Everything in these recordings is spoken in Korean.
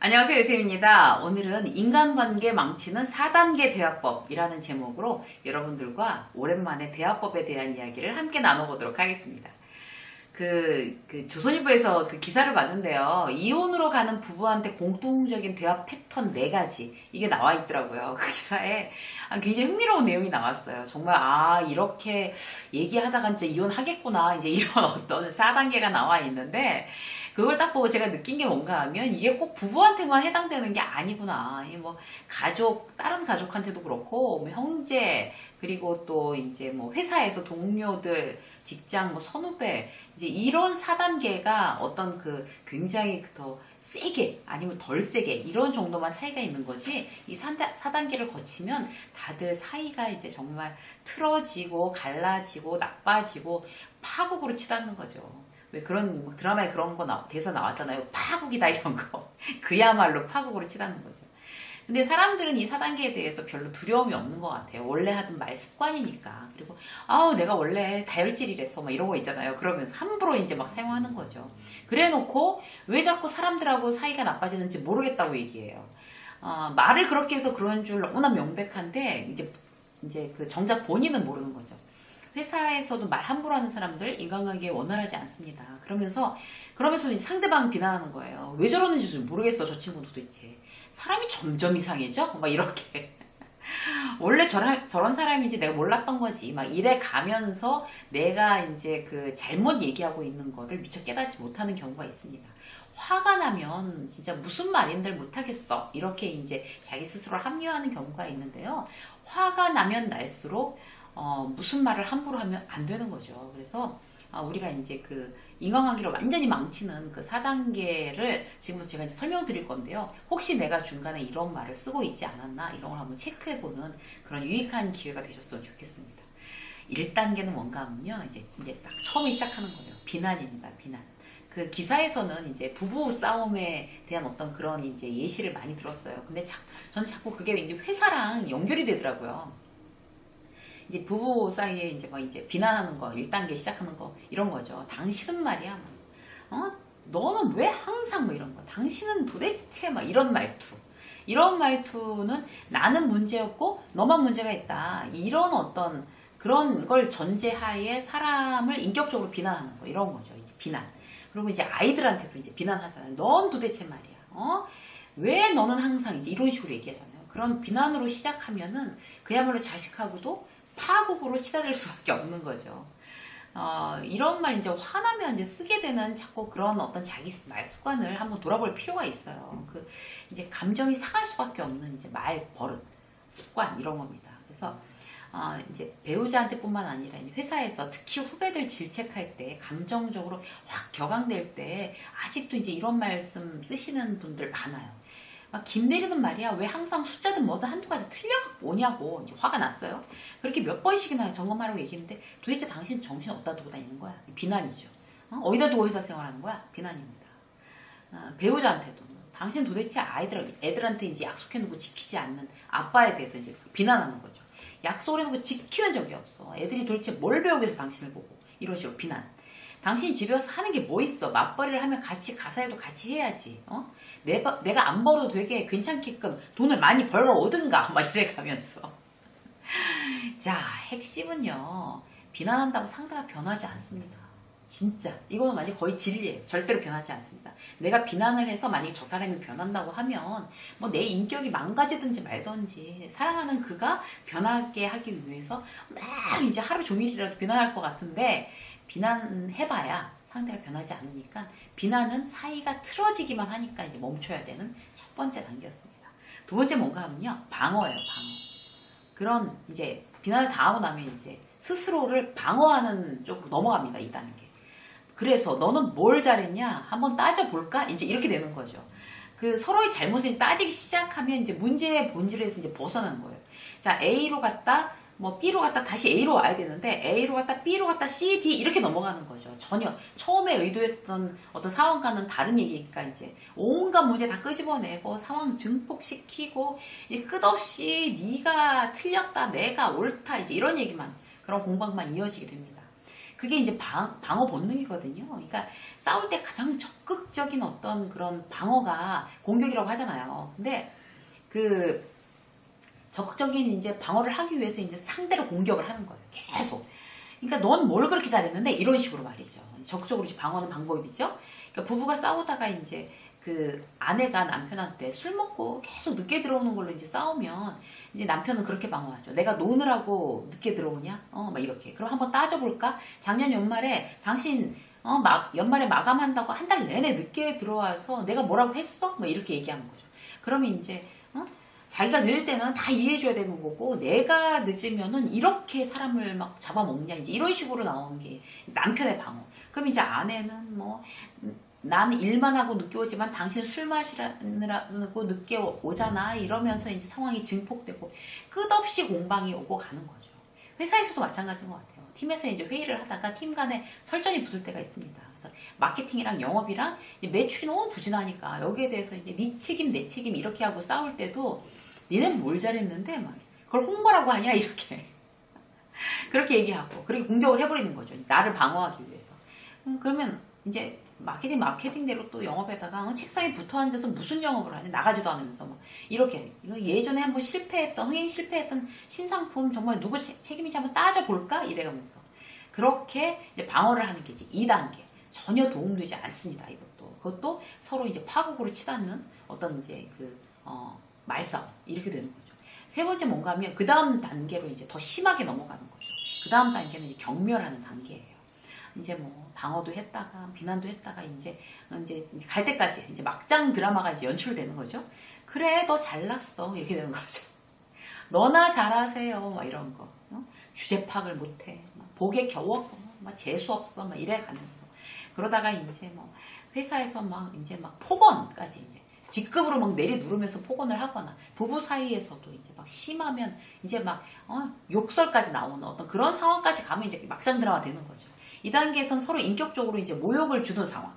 안녕하세요, 유세입니다. 오늘은 인간관계 망치는 4단계 대화법이라는 제목으로 여러분들과 오랜만에 대화법에 대한 이야기를 함께 나눠보도록 하겠습니다. 조선일보에서 그 기사를 봤는데요. 이혼으로 가는 부부한테 공통적인 대화 패턴 4가지. 이게 나와 있더라고요. 그 기사에. 굉장히 흥미로운 내용이 나왔어요. 정말, 이렇게 얘기하다가 이제 이혼하겠구나. 이제 이런 어떤 4단계가 나와 있는데, 그걸 딱 보고 제가 느낀 게 뭔가 하면 이게 꼭 부부한테만 해당되는 게 아니구나. 뭐 가족, 다른 가족한테도 그렇고, 뭐 형제, 그리고 또 이제 뭐 회사에서 동료들, 직장, 뭐 선후배, 이제 이런 4단계가 어떤 굉장히 더 세게 아니면 덜 세게 이런 정도만 차이가 있는 거지, 이 4단계를 거치면 다들 사이가 이제 정말 틀어지고 갈라지고 나빠지고 파국으로 치닫는 거죠. 왜 그런 드라마에 그런 거 대사 나왔잖아요. 파국이다 이런 거. 그야말로 파국으로 치닫는 거죠. 근데 사람들은 이 4단계에 대해서 별로 두려움이 없는 것 같아요. 원래 하던 말 습관이니까. 그리고 내가 원래 다혈질이래서 막 이런 거 있잖아요. 그러면서 함부로 이제 막 사용하는 거죠. 그래 놓고 왜 자꾸 사람들하고 사이가 나빠지는지 모르겠다고 얘기해요. 말을 그렇게 해서 그런 줄 너무나 명백한데 이제 정작 본인은 모르는 거죠. 회사에서도 말 함부로 하는 사람들 인간관계에 원활하지 않습니다. 그러면서 이제 상대방 비난하는 거예요. 왜 저러는지 좀 모르겠어, 저 친구는 도대체. 사람이 점점 이상해져? 막 이렇게. 원래 저런 사람인지 내가 몰랐던 거지. 막 이래 가면서 내가 이제 잘못 얘기하고 있는 거를 미처 깨닫지 못하는 경우가 있습니다. 화가 나면 진짜 무슨 말인들 못하겠어. 이렇게 이제 자기 스스로 합리화하는 경우가 있는데요. 화가 나면 날수록 무슨 말을 함부로 하면 안 되는 거죠. 그래서 우리가 이제 인간관계를 완전히 망치는 4단계를 지금부터 제가 이제 설명드릴 건데요. 혹시 내가 중간에 이런 말을 쓰고 있지 않았나 이런 걸 한번 체크해보는 그런 유익한 기회가 되셨으면 좋겠습니다. 1단계는 뭔가 하면요. 이제 딱 처음에 시작하는 거예요. 비난입니다. 비난. 그 기사에서는 이제 부부 싸움에 대한 어떤 그런 이제 예시를 많이 들었어요. 근데 저는 자꾸 그게 이제 회사랑 연결이 되더라고요. 이제 부부 사이에 이제 비난하는 거, 1단계 시작하는 거, 이런 거죠. 당신은 말이야. 너는 왜 항상 뭐 이런 거. 당신은 도대체 막 이런 말투. 이런 말투는 나는 문제였고 너만 문제가 있다. 이런 어떤 그런 걸 전제하에 사람을 인격적으로 비난하는 거. 이런 거죠. 이제 비난. 그리고 이제 아이들한테도 이제 비난하잖아요. 넌 도대체 말이야. 왜 너는 항상 이제 이런 식으로 얘기하잖아요. 그런 비난으로 시작하면은 그야말로 자식하고도 파국으로 치닫을 수밖에 없는 거죠. 이런 말 이제 화나면 이제 쓰게 되는 자꾸 그런 어떤 자기 말 습관을 한번 돌아볼 필요가 있어요. 이제 감정이 상할 수밖에 없는 이제 말 버릇, 습관 이런 겁니다. 그래서 이제 배우자한테뿐만 아니라 회사에서 특히 후배들 질책할 때 감정적으로 확 격앙될 때 아직도 이제 이런 말씀 쓰시는 분들 많아요. 김대리는 말이야 왜 항상 숫자든 뭐든 한두 가지 틀려갖고 오냐고 이제 화가 났어요. 그렇게 몇 번씩이나 점검하라고 얘기했는데 도대체 당신 정신 어디다 두고 다니는 거야? 비난이죠. 어디다 두고 회사 생활하는 거야? 비난입니다. 배우자한테도 당신 도대체 애들한테 이제 약속해놓고 지키지 않는 아빠에 대해서 이제 비난하는 거죠. 약속을 해놓고 지키는 적이 없어. 애들이 도대체 뭘 배우고 해서 당신을 보고 이런 식으로 비난. 당신이 집에 와서 하는 게 뭐 있어? 맞벌이를 하면 같이 가사일도 같이 해야지. 내가 안 벌어도 되게 괜찮게끔 돈을 많이 벌어 오든가 막 이래 가면서. 자, 핵심은요. 비난한다고 상대가 변하지 않습니다. 진짜 이거는 완전 거의 진리예요. 절대로 변하지 않습니다. 내가 비난을 해서 만약에 저 사람이 변한다고 하면 뭐 내 인격이 망가지든지 말든지 사랑하는 그가 변하게 하기 위해서 막 이제 하루 종일이라도 비난할 것 같은데 비난해봐야 상대가 변하지 않으니까 비난은 사이가 틀어지기만 하니까 이제 멈춰야 되는 첫 번째 단계였습니다. 두 번째 뭔가 하면요. 방어예요, 방어. 그런 이제 비난을 당하고 나면 이제 스스로를 방어하는 쪽으로 넘어갑니다, 2단계. 그래서 너는 뭘 잘했냐? 한번 따져볼까? 이제 이렇게 되는 거죠. 서로의 잘못을 따지기 시작하면 이제 문제의 본질에서 이제 벗어나는 거예요. 자, A로 갔다 뭐 B로 갔다 다시 A로 와야 되는데 A로 갔다 B로 갔다 C, D 이렇게 넘어가는 거죠. 전혀 처음에 의도했던 어떤 상황과는 다른 얘기니까 이제 온갖 문제 다 끄집어내고 상황 증폭시키고 끝없이 네가 틀렸다 내가 옳다 이제 이런 얘기만 그런 공방만 이어지게 됩니다. 그게 이제 방어 본능이거든요. 그러니까 싸울 때 가장 적극적인 어떤 그런 방어가 공격이라고 하잖아요. 근데 그 적극적인 이제 방어를 하기 위해서 이제 상대를 공격을 하는 거예요. 계속. 그러니까 넌 뭘 그렇게 잘했는데 이런 식으로 말이죠. 적극적으로 이제 방어하는 방법이죠. 그러니까 부부가 싸우다가 이제 그 아내가 남편한테 술 먹고 계속 늦게 들어오는 걸로 이제 싸우면 이제 남편은 그렇게 방어하죠. 내가 노느라고 늦게 들어오냐? 막 이렇게. 그럼 한번 따져볼까? 작년 연말에 당신 연말에 마감한다고 한 달 내내 늦게 들어와서 내가 뭐라고 했어? 뭐 이렇게 얘기하는 거죠. 그러면 이제 자기가 늦을 때는 다 이해해줘야 되는 거고 내가 늦으면은 이렇게 사람을 막 잡아먹냐 이제 이런 식으로 나오는 게 남편의 방어. 그럼 이제 아내는 뭐 나는 일만 하고 늦게 오지만 당신 술 마시라고 늦게 오잖아 이러면서 이제 상황이 증폭되고 끝없이 공방이 오고 가는 거죠. 회사에서도 마찬가지인 것 같아요. 팀에서 이제 회의를 하다가 팀 간에 설전이 붙을 때가 있습니다. 그래서 마케팅이랑 영업이랑 매출이 너무 부진하니까 여기에 대해서 이제 네 책임 내 책임 이렇게 하고 싸울 때도 니네는 뭘 잘했는데 막 그걸 홍보라고 하냐 이렇게 그렇게 얘기하고 그렇게 공격을 해버리는 거죠. 나를 방어하기 위해서. 그러면 이제 마케팅대로 또 영업에다가 책상에 붙어 앉아서 무슨 영업을 하냐 나가지도 않으면서 막 이렇게 이거 예전에 한번 흥행 실패했던 신상품 정말 누구 책임인지 한번 따져볼까 이래가면서 그렇게 이제 방어를 하는 게 이제 2단계 전혀 도움되지 않습니다. 그것도 서로 이제 파국으로 치닫는 어떤 이제 말싸움 이렇게 되는 거죠. 세 번째 뭔가 하면 그 다음 단계로 이제 더 심하게 넘어가는 거죠. 그 다음 단계는 이제 경멸하는 단계예요. 이제 뭐 방어도 했다가 비난도 했다가 이제 갈 때까지 이제 막장 드라마가 이제 연출되는 거죠. 그래 너 잘났어 이렇게 되는 거죠. 너나 잘하세요 막 이런 거. 주제 파악을 못해. 복에 겨워. 막 재수 없어. 막 이래 가면서 그러다가 이제 뭐 회사에서 막 폭언까지 이제 직급으로 막 내리 누르면서 폭언을 하거나 부부 사이에서도 이제 막 심하면 이제 막 욕설까지 나오는 어떤 그런 상황까지 가면 이제 막장 드라마 되는 거죠. 이 단계에선 서로 인격적으로 이제 모욕을 주는 상황.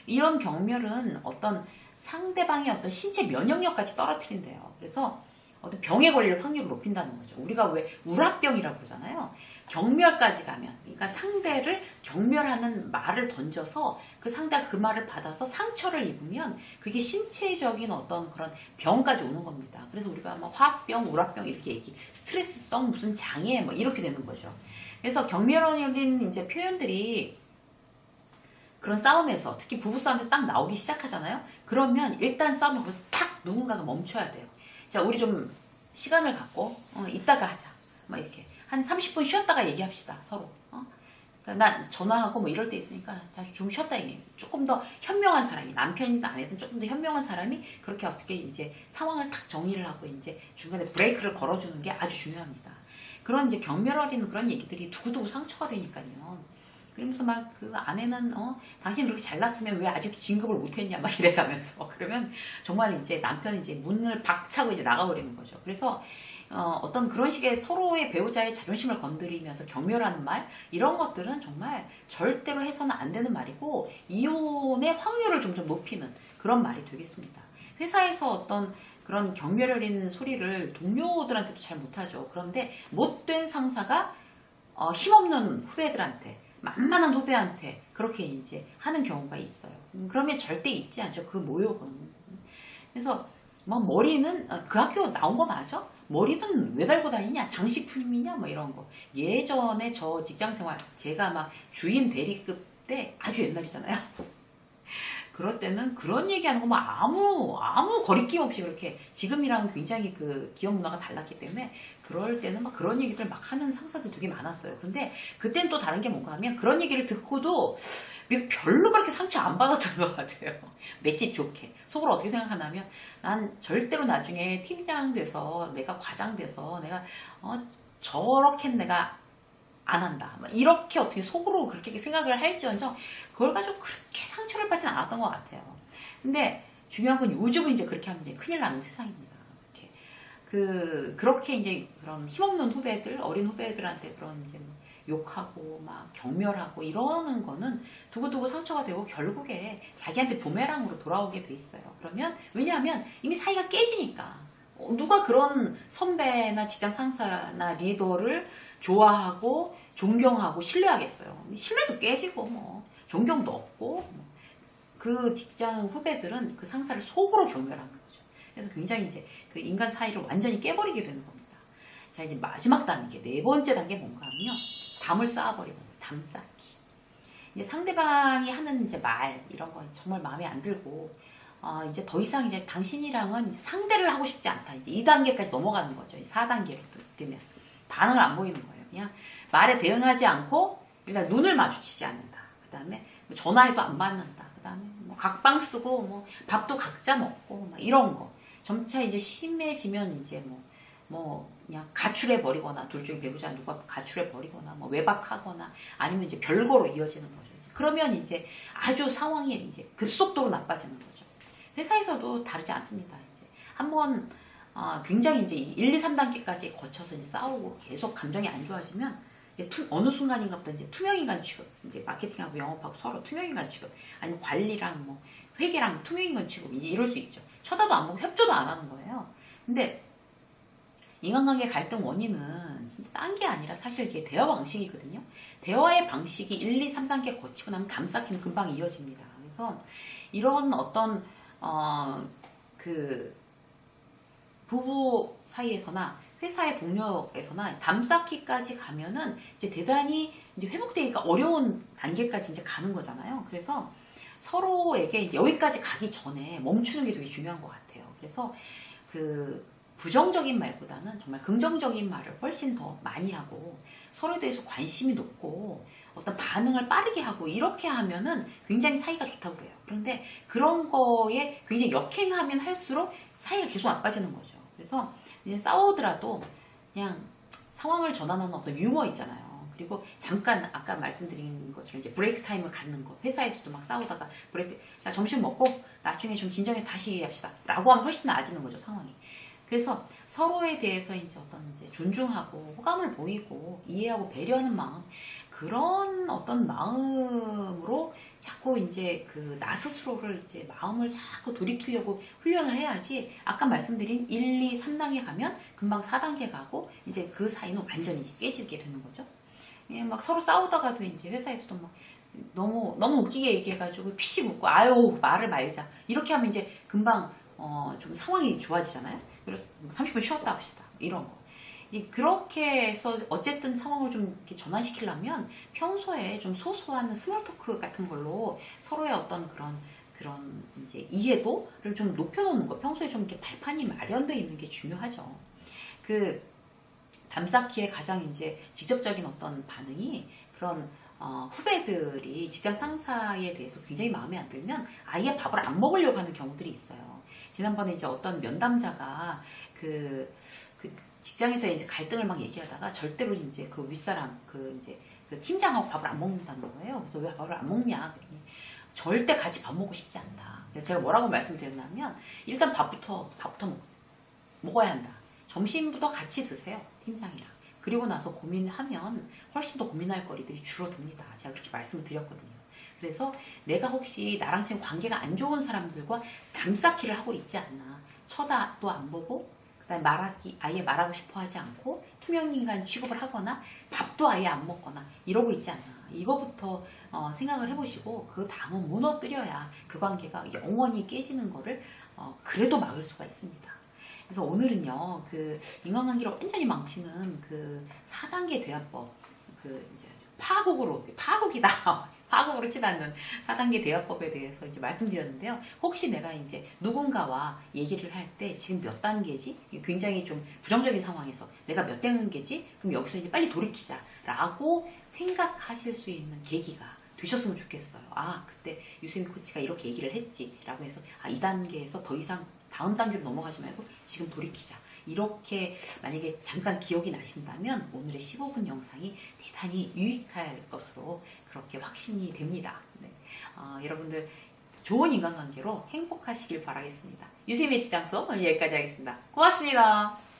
이런 경멸은 어떤 상대방의 어떤 신체 면역력까지 떨어뜨린대요. 그래서 어떤 병에 걸릴 확률을 높인다는 거죠. 우리가 왜 우라병이라고 그러잖아요. 경멸까지 가면, 그러니까 상대를 경멸하는 말을 던져서 그 상대가 그 말을 받아서 상처를 입으면 그게 신체적인 어떤 그런 병까지 오는 겁니다. 그래서 우리가 막 화병, 우라병 이렇게 스트레스성 무슨 장애 뭐 이렇게 되는 거죠. 그래서 경멸원인 이제 표현들이 그런 싸움에서 특히 부부 싸움에서 딱 나오기 시작하잖아요. 그러면 일단 싸움을 벌써 탁 누군가가 멈춰야 돼요. 자, 우리 좀 시간을 갖고 이따가 하자. 막 이렇게 한 30분 쉬었다가 얘기합시다 서로. 그러니까 난 전화하고 뭐 이럴 때 있으니까 자, 좀 쉬었다 얘기해. 조금 더 현명한 사람이 남편이든 아내든 조금 더 현명한 사람이 그렇게 어떻게 이제 상황을 탁 정리를 하고 이제 중간에 브레이크를 걸어주는 게 아주 중요합니다. 그런 이제 경멸 어린 그런 얘기들이 두고두고 상처가 되니까요. 그러면서 막 그 아내는 당신 그렇게 잘났으면 왜 아직도 진급을 못했냐 막 이래가면서 그러면 정말 이제 남편이 이제 문을 박차고 이제 나가버리는 거죠. 그래서 어떤 그런 식의 서로의 배우자의 자존심을 건드리면서 경멸하는 말 이런 것들은 정말 절대로 해서는 안 되는 말이고 이혼의 확률을 점점 높이는 그런 말이 되겠습니다. 회사에서 어떤 그런 경멸 어린 소리를 동료들한테도 잘 못하죠. 그런데 못된 상사가 힘없는 후배들한테 만만한 후배한테 그렇게 이제 하는 경우가 있어요. 그러면 절대 잊지 않죠. 그 모욕은. 그래서 뭐 머리는 그 학교 나온 거 맞아? 머리는 왜 달고 다니냐? 장식품이냐? 뭐 이런 거. 예전에 저 직장생활 제가 막 주임 대리급 때 아주 옛날이잖아요. 그럴 때는 그런 얘기하는 거 뭐 아무 거리낌 없이 그렇게 지금이랑 굉장히 그 기업 문화가 달랐기 때문에 그럴 때는 막 그런 얘기들 막 하는 상사들 되게 많았어요. 그런데 그땐 또 다른 게 뭔가 하면 그런 얘기를 듣고도 별로 그렇게 상처 안 받았던 것 같아요. 맷집 좋게. 속으로 어떻게 생각하냐면 난 절대로 나중에 팀장 돼서 내가 과장 돼서 내가 저렇게 내가 안 한다. 이렇게 어떻게 속으로 그렇게 생각을 할지언정 그걸 가지고 그렇게 상처를 받진 않았던 것 같아요. 근데 중요한 건 요즘은 이제 그렇게 하면 이제 큰일 나는 세상입니다. 그렇게 이제 그런 힘없는 후배들, 어린 후배들한테 그런 이제 욕하고 막 경멸하고 이러는 거는 두고두고 상처가 되고 결국에 자기한테 부메랑으로 돌아오게 돼 있어요. 그러면 왜냐하면 이미 사이가 깨지니까 누가 그런 선배나 직장 상사나 리더를 좋아하고 존경하고 신뢰하겠어요? 신뢰도 깨지고 뭐 존경도 없고 그 직장 후배들은 그 상사를 속으로 경멸하는 거죠. 그래서 굉장히 이제 그 인간 사이를 완전히 깨버리게 되는 겁니다. 자, 이제 마지막 단계, 네 번째 단계 뭔가 하면요. 담을 쌓아버리는 거예요. 담 쌓기. 이제 상대방이 하는 이제 말 이런 거 정말 마음에 안 들고 이제 더 이상 이제 당신이랑은 이제 상대를 하고 싶지 않다. 이제 2단계까지 넘어가는 거죠. 4단계로 되면 반응을 안 보이는 거예요. 그냥 말에 대응하지 않고 일단 눈을 마주치지 않는다. 그 다음에 전화해도 안 받는다. 그 다음에 뭐 각방 쓰고 뭐 밥도 각자 먹고 막 이런 거. 점차 이제 심해지면 이제 뭐 그냥 가출해 버리거나 둘 중에 배우자 누가 가출해 버리거나 뭐 외박하거나 아니면 이제 별거로 이어지는 거죠. 그러면 이제 아주 상황이 이제 급속도로 나빠지는 거죠. 회사에서도 다르지 않습니다. 이제 한번 굉장히 이제 1, 2, 3단계까지 거쳐서 이제 싸우고 계속 감정이 안 좋아지면 이제 어느 순간인가부터 이제 투명인간 취급, 이제 마케팅하고 영업하고 서로 투명인간 취급, 아니면 관리랑 뭐 회계랑 투명인간 취급 이제 이럴 수 있죠. 쳐다도 안 보고 협조도 안 하는 거예요. 근데 인간관계 갈등 원인은 진짜 딴 게 아니라 사실 이게 대화 방식이거든요. 대화의 방식이 1, 2, 3단계 거치고 나면 담 쌓기는 금방 이어집니다. 그래서 이런 어떤 그 부부 사이에서나 회사의 동료에서나 담 쌓기까지 가면은 이제 대단히 이제 회복되기가 어려운 단계까지 이제 가는 거잖아요. 그래서 서로에게 이제 여기까지 가기 전에 멈추는 게 되게 중요한 것 같아요. 그래서 그 부정적인 말보다는 정말 긍정적인 말을 훨씬 더 많이 하고 서로에 대해서 관심이 높고 어떤 반응을 빠르게 하고 이렇게 하면은 굉장히 사이가 좋다고 그래요. 그런데 그런 거에 굉장히 역행하면 할수록 사이가 계속 나빠지는 거죠. 그래서 이제 싸우더라도 그냥 상황을 전환하는 어떤 유머 있잖아요. 그리고 잠깐 아까 말씀드린 것처럼 이제 브레이크 타임을 갖는 거. 회사에서도 막 싸우다가 브레이크, 자 점심 먹고 나중에 좀 진정해서 다시 얘기합시다. 라고 하면 훨씬 나아지는 거죠, 상황이. 그래서 서로에 대해서 이제 어떤 이제 존중하고 호감을 보이고 이해하고 배려하는 마음, 그런 어떤 마음으로 자꾸 이제 그 나 스스로를 이제 마음을 자꾸 돌이키려고 훈련을 해야지. 아까 말씀드린 1, 2, 3단계 가면 금방 4단계 가고 이제 그 사이는 완전히 이제 깨지게 되는 거죠. 예, 막 서로 싸우다가도 이제 회사에서도 막 너무 웃기게 얘기해가지고 피식 웃고 아유 말을 말자 이렇게 하면 이제 금방 좀 상황이 좋아지잖아요. 그래서 30분 쉬었다 합시다. 이런 거. 이제 그렇게 해서 어쨌든 상황을 좀 이렇게 전환시키려면 평소에 좀 소소한 스몰 토크 같은 걸로 서로의 어떤 그런 이제 이해도를 좀 높여놓는 거. 평소에 좀 이렇게 발판이 마련되어 있는 게 중요하죠. 그 담쌓기에 가장 이제 직접적인 어떤 반응이 그런 후배들이 직장 상사에 대해서 굉장히 마음에 안 들면 아예 밥을 안 먹으려고 하는 경우들이 있어요. 지난번에 이제 어떤 면담자가 그 직장에서 이제 갈등을 막 얘기하다가 절대로 이제 그 윗사람 이제 그 팀장하고 밥을 안 먹는다는 거예요. 그래서 왜 밥을 안 먹냐? 그랬더니 절대 같이 밥 먹고 싶지 않다. 그래서 제가 뭐라고 말씀드렸냐면 일단 밥부터 먹어야 한다. 점심부터 같이 드세요. 팀장이랑. 그리고 나서 고민하면 훨씬 더 고민할 거리들이 줄어듭니다. 제가 그렇게 말씀을 드렸거든요. 그래서 내가 혹시 나랑 지금 관계가 안 좋은 사람들과 담쌓기를 하고 있지 않나. 쳐다도 안 보고 그다음에 아예 말하고 싶어 하지 않고 투명인간 취급을 하거나 밥도 아예 안 먹거나 이러고 있지 않나. 이거부터 생각을 해보시고 그 다음은 무너뜨려야 그 관계가 영원히 깨지는 거를 그래도 막을 수가 있습니다. 그래서 오늘은요, 그 인간관계를 완전히 망치는 그 4단계 대화법, 그 이제 파국으로 치닫는 4단계 대화법에 대해서 이제 말씀드렸는데요. 혹시 내가 이제 누군가와 얘기를 할 때 지금 몇 단계지? 굉장히 좀 부정적인 상황에서 내가 몇 단계지? 그럼 여기서 이제 빨리 돌이키자라고 생각하실 수 있는 계기가 되셨으면 좋겠어요. 아, 그때 유세미 코치가 이렇게 얘기를 했지라고 해서 2단계에서 더 이상 다음 단계로 넘어가지 말고 지금 돌이키자. 이렇게 만약에 잠깐 기억이 나신다면 오늘의 15분 영상이 대단히 유익할 것으로 그렇게 확신이 됩니다. 네. 여러분들 좋은 인간관계로 행복하시길 바라겠습니다. 유세미의 직장 수업 오늘 여기까지 하겠습니다. 고맙습니다.